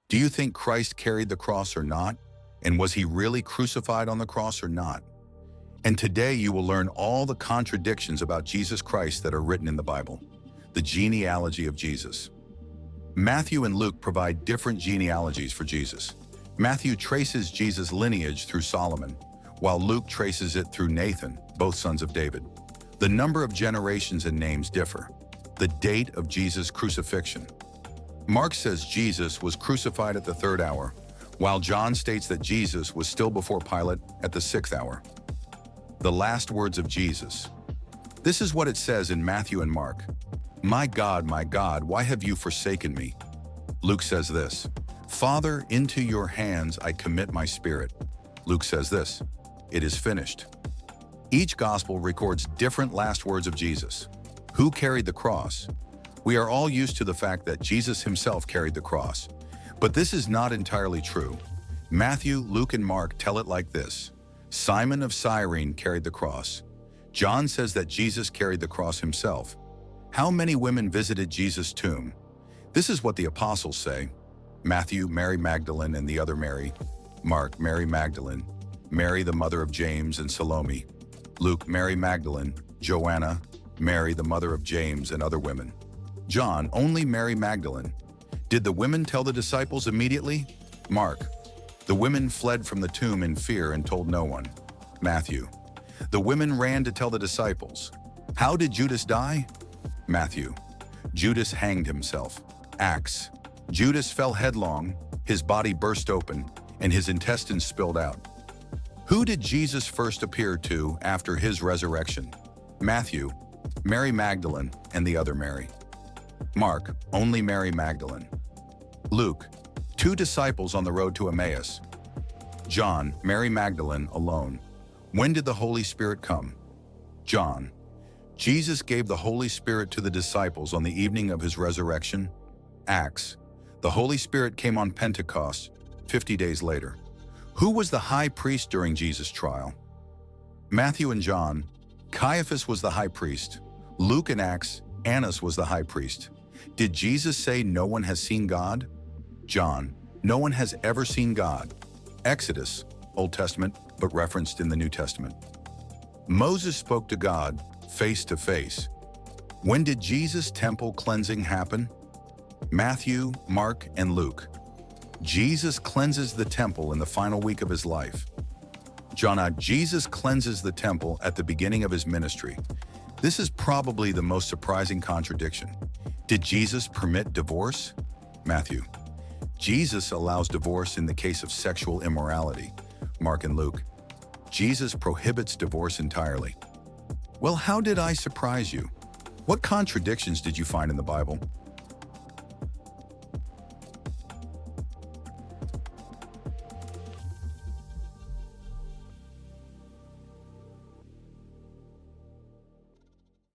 Do you think Christ carried the cross or not? And was he really crucified on the cross or not? And today you will learn all the contradictions about Jesus Christ that are written in the Bible. The genealogy of Jesus. Matthew and Luke provide different genealogies for Jesus. Matthew traces Jesus' lineage through Solomon, while Luke traces it through Nathan, both sons of David. The number of generations and names differ. The date of Jesus' crucifixion. Mark says Jesus was crucified at the 3rd hour, while John states that Jesus was still before Pilate at the 6th hour. The last words of Jesus. This is what it says in Matthew and Mark. My God, why have you forsaken me? Luke says this. Father, into your hands I commit my spirit. Luke says this. It is finished. Each gospel records different last words of Jesus. Who carried the cross? We are all used to the fact that Jesus himself carried the cross. But this is not entirely true. Matthew, Luke, and Mark tell it like this. Simon of Cyrene carried the cross. John says that Jesus carried the cross himself. How many women visited Jesus' tomb? This is what the apostles say. Matthew, Mary Magdalene and the other Mary. Mark, Mary Magdalene. Mary, the mother of James and Salome. Luke, Mary Magdalene. Joanna, Mary, the mother of James and other women. John, only Mary Magdalene. Did the women tell the disciples immediately? Mark, the women fled from the tomb in fear and told no one. Matthew, the women ran to tell the disciples. How did Judas die? Matthew, Judas hanged himself. Acts, Judas fell headlong, his body burst open, and his intestines spilled out. Who did Jesus first appear to after his resurrection? Matthew, Mary Magdalene and the other Mary. Mark, only Mary Magdalene. Luke, 2 disciples on the road to Emmaus. John, Mary Magdalene alone. When did the Holy Spirit come? John, Jesus gave the Holy Spirit to the disciples on the evening of his resurrection. Acts, the Holy Spirit came on Pentecost, 50 days later. Who was the high priest during Jesus' trial? Matthew and John, Caiaphas was the high priest. Luke and Acts, Annas was the high priest. Did Jesus say no one has seen God? John, no one has ever seen God. Exodus, Old Testament, but referenced in the New Testament. Moses spoke to God face to face. When did Jesus' temple cleansing happen? Matthew, Mark, and Luke. Jesus cleanses the temple in the final week of his life. John, Jesus cleanses the temple at the beginning of his ministry. This is probably the most surprising contradiction. Did Jesus permit divorce? Matthew, Jesus allows divorce in the case of sexual immorality. Mark and Luke, Jesus prohibits divorce entirely. Well, how did I surprise you? What contradictions did you find in the Bible?